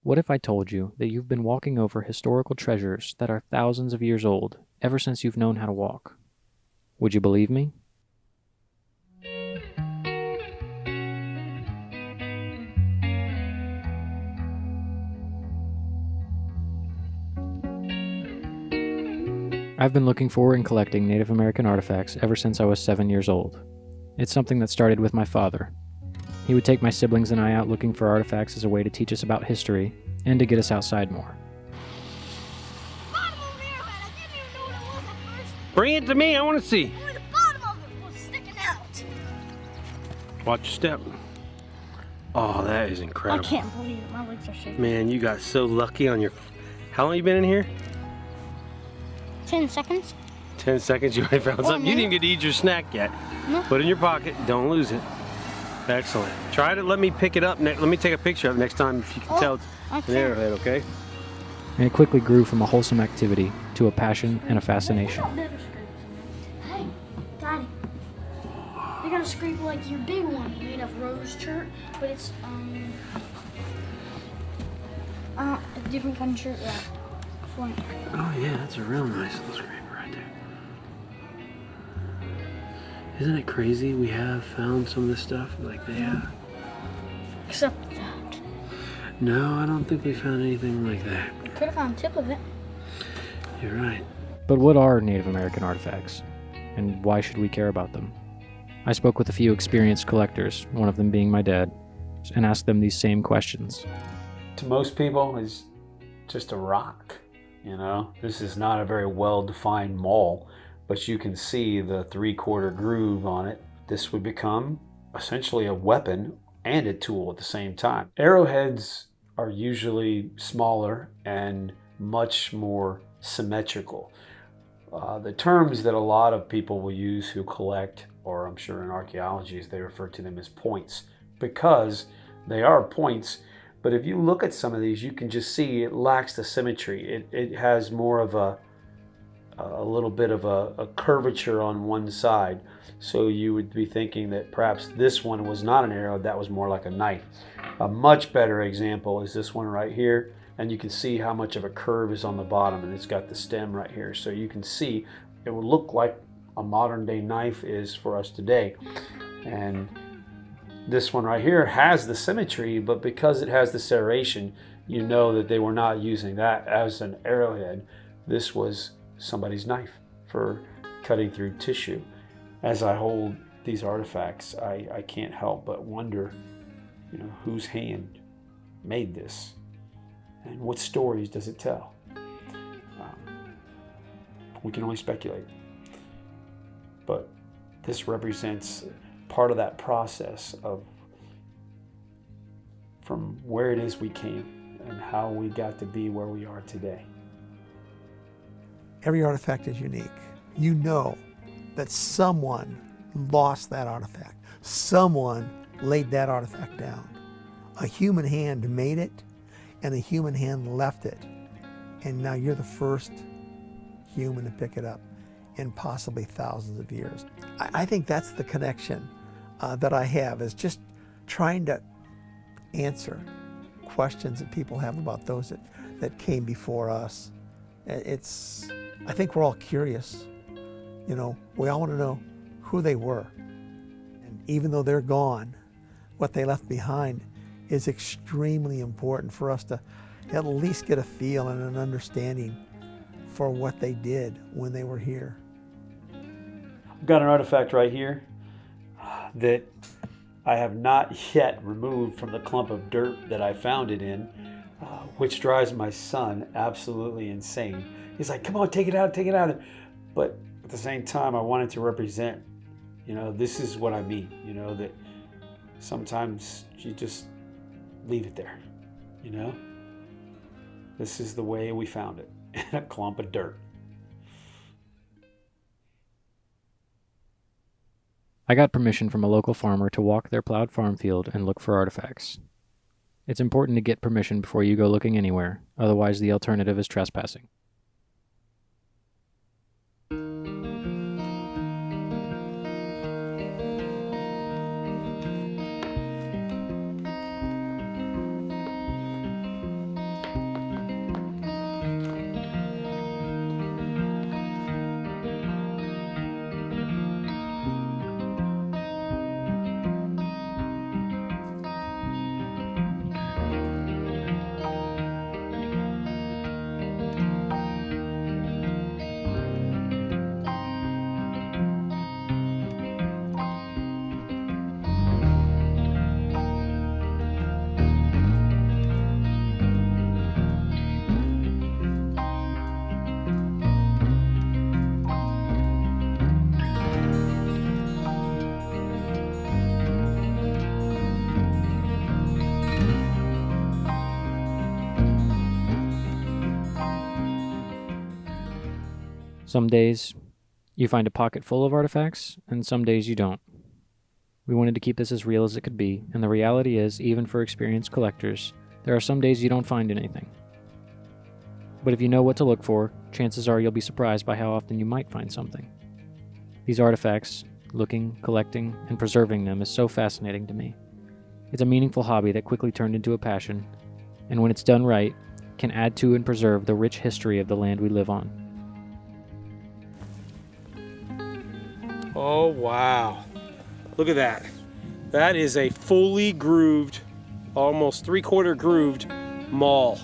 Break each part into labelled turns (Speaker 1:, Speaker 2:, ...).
Speaker 1: What if I told you that you've been walking over historical treasures that are thousands of years old ever since you've known how to walk? Would you believe me? I've been looking for and collecting Native American artifacts ever since I was 7 years old. It's something that started with my father. He would take my siblings and I out looking for artifacts as a way to teach us about history and to get us outside more.
Speaker 2: Bottom of the arrowhead. I didn't even know what it was at first.
Speaker 3: Bring it to me, I want to see.
Speaker 2: Only the bottom of it was sticking out.
Speaker 3: Watch your step. Oh, that is
Speaker 2: I
Speaker 3: incredible.
Speaker 2: can't believe it. My legs are shaking.
Speaker 3: Man, you got so lucky on your... How long you been in here?
Speaker 2: 10 seconds.
Speaker 3: 10 seconds, you already found something. You didn't even get to eat your snack yet.
Speaker 2: No.
Speaker 3: Put it in your pocket, don't lose it. Excellent. Try to let me pick it up. Let me take a picture of it next time if you can tell it's an arrowhead, okay?
Speaker 1: And it quickly grew from a wholesome activity to a passion and a fascination.
Speaker 2: Hey, Daddy. They got a scrape like your big one made of rose shirt, but it's a different kind of shirt. Yeah. Flint.
Speaker 3: Oh yeah, that's a real nice little scraper right there. Isn't it crazy we have found some of this stuff like they have?
Speaker 2: Except that.
Speaker 3: No, I don't think we found anything like that.
Speaker 2: You could have found a tip of it.
Speaker 3: You're right.
Speaker 1: But what are Native American artifacts? And why should we care about them? I spoke with a few experienced collectors, one of them being my dad, and asked them these same questions.
Speaker 4: To most people, it's just a rock. You know, this is not a very well-defined mole, but you can see the 3/4 groove on it. This would become essentially a weapon and a tool at the same time. Arrowheads are usually smaller and much more symmetrical. The terms that a lot of people will use who collect, or I'm sure in archaeology, they refer to them as points, because they are points. But if you look at some of these, you can just see it lacks the symmetry. It has more of a little bit of a curvature on one side. So you would be thinking that perhaps this one was not an arrow, that was more like a knife. A much better example is this one right here. And you can see how much of a curve is on the bottom, and it's got the stem right here. So you can see it would look like a modern day knife is for us today. And this one right here has the symmetry, but because it has the serration, you know that they were not using that as an arrowhead. This was somebody's knife for cutting through tissue. As I hold these artifacts, I can't help but wonder, you know, whose hand made this and what stories does it tell? We can only speculate. But this represents part of that process of from where it is we came and how we got to be where we are today.
Speaker 5: Every artifact is unique. You know that someone lost that artifact. Someone laid that artifact down. A human hand made it, and a human hand left it. And now you're the first human to pick it up in possibly thousands of years. I think that's the connection that I have, is just trying to answer questions that people have about those that came before us. I think we're all curious. You know, we all want to know who they were. And even though they're gone, what they left behind is extremely important for us to at least get a feel and an understanding for what they did when they were here.
Speaker 4: I've got an artifact right here that I have not yet removed from the clump of dirt that I found it in, which drives my son absolutely insane. He's like, come on, take it out, take it out. But at the same time, I wanted to represent, you know, this is what I mean, you know, that sometimes you just leave it there, you know? This is the way we found it, in a clump of dirt.
Speaker 1: I got permission from a local farmer to walk their plowed farm field and look for artifacts. It's important to get permission before you go looking anywhere, otherwise the alternative is trespassing. Some days you find a pocket full of artifacts, and some days you don't. We wanted to keep this as real as it could be, and the reality is, even for experienced collectors, there are some days you don't find anything. But if you know what to look for, chances are you'll be surprised by how often you might find something. These artifacts, looking, collecting, and preserving them is so fascinating to me. It's a meaningful hobby that quickly turned into a passion, and when it's done right, can add to and preserve the rich history of the land we live on.
Speaker 3: Oh, wow. Look at that. That is a fully grooved, almost 3/4 grooved maul.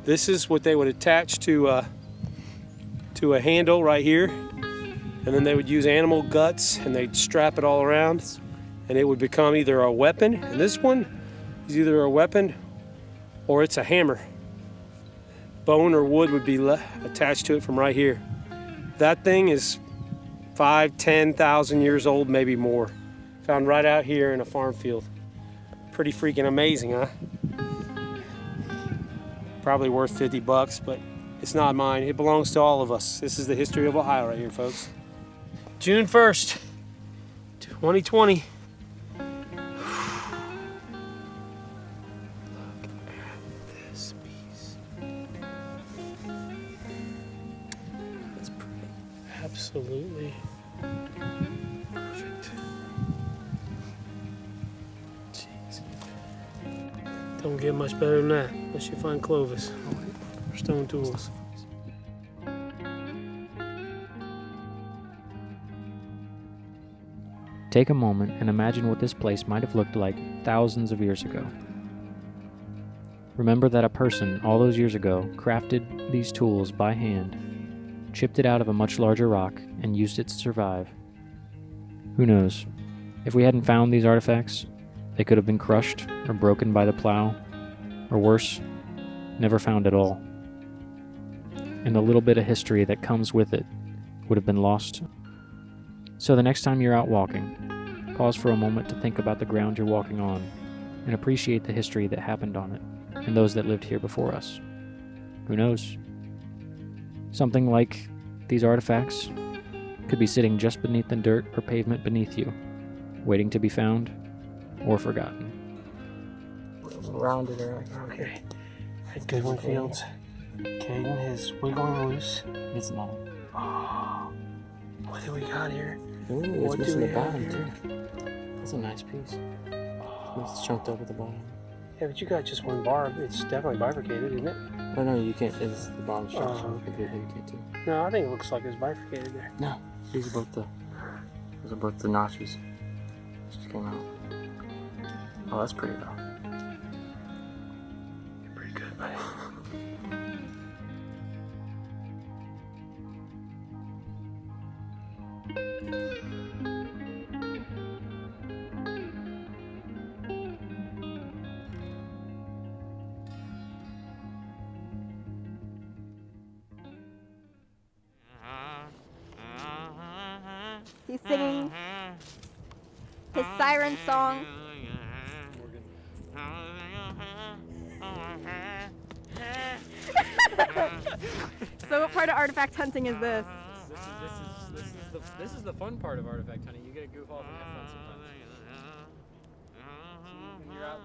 Speaker 3: This is what they would attach to a handle right here. And then they would use animal guts and they'd strap it all around. And it would become either a weapon. And this one is either a weapon or it's a hammer. Bone or wood would be attached to it from right here. That thing is 5,000-10,000 years old, maybe more. Found right out here in a farm field. Pretty freaking amazing, huh? Probably worth $50, but it's not mine. It belongs to all of us. This is the history of Ohio right here, folks. June 1st, 2020. Absolutely perfect. Jeez. Don't get much better than that unless you find Clovis or stone tools.
Speaker 1: Take a moment and imagine what this place might have looked like thousands of years ago. Remember that a person all those years ago crafted these tools by hand, chipped it out of a much larger rock, and used it to survive. Who knows? If we hadn't found these artifacts, they could have been crushed or broken by the plow, or worse, never found at all. And the little bit of history that comes with it would have been lost. So the next time you're out walking, pause for a moment to think about the ground you're walking on and appreciate the history that happened on it and those that lived here before us. Who knows? Something like these artifacts could be sitting just beneath the dirt or pavement beneath you, waiting to be found or forgotten.
Speaker 3: Round it around. Okay. At Goodwin Fields, Caden is wiggling loose.
Speaker 1: It's not.
Speaker 3: Oh, what do we got here?
Speaker 1: Ooh,
Speaker 3: What
Speaker 1: it's
Speaker 3: do
Speaker 1: missing
Speaker 3: we
Speaker 1: the
Speaker 3: have
Speaker 1: bottom
Speaker 3: here?
Speaker 1: too. That's a nice piece. It's chunked up at the bottom.
Speaker 3: Yeah, but you got just one bar. It's definitely bifurcated, isn't it?
Speaker 1: Oh no, you can't. It's the bottom structure.
Speaker 3: Oh,
Speaker 1: You can't too.
Speaker 3: No, I think it looks like it's bifurcated there.
Speaker 1: No, these are both the notches. Just came out. Oh, that's pretty though.
Speaker 3: You're pretty good, buddy.
Speaker 6: He's singing his siren song. So what part of artifact hunting is this?
Speaker 1: This is the fun part of artifact hunting. You get a goof off and have fun sometimes. When you're out